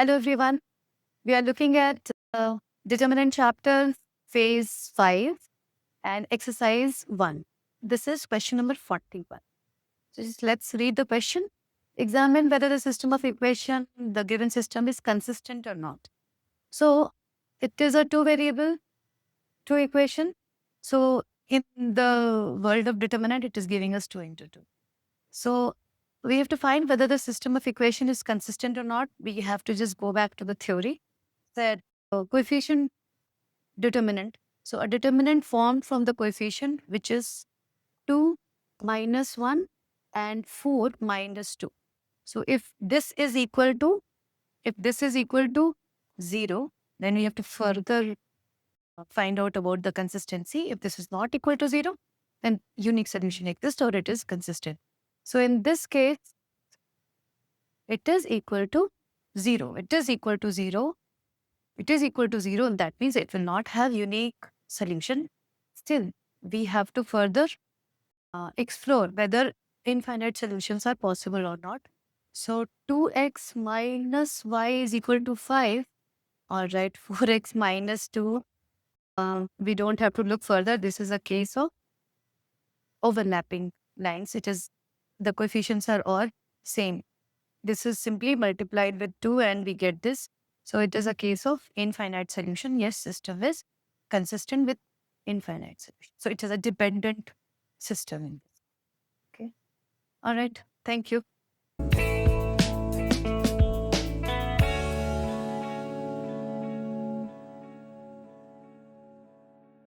Hello everyone. We are looking at determinant chapter phase 5 and exercise 1. This is question number 41. So just let's read the question. Examine whether the system of equation, the given system is consistent or not. So it is a two equation. So in the world of determinant, it is giving us 2 into 2. So we have to find whether the system of equation is consistent or not. We have to just go back to the theory. Said coefficient determinant. So a determinant formed from the coefficient which is 2 minus 1 and 4 minus 2. So if this is equal to 0, then we have to further find out about the consistency. If this is not equal to 0, then unique solution exists or it is consistent. So in this case, it is equal to 0. It is equal to 0. It is equal to 0, and that means it will not have unique solution. Still, we have to further explore whether infinite solutions are possible or not. So 2x minus y is equal to 5. All right, 4x minus 2. We don't have to look further. This is a case of overlapping lines. It is the coefficients are all same. This is simply multiplied with 2 and we get this. So it is a case of infinite solution. Yes, system is consistent with infinite solution. So it is a dependent system. Okay. All right. Thank you.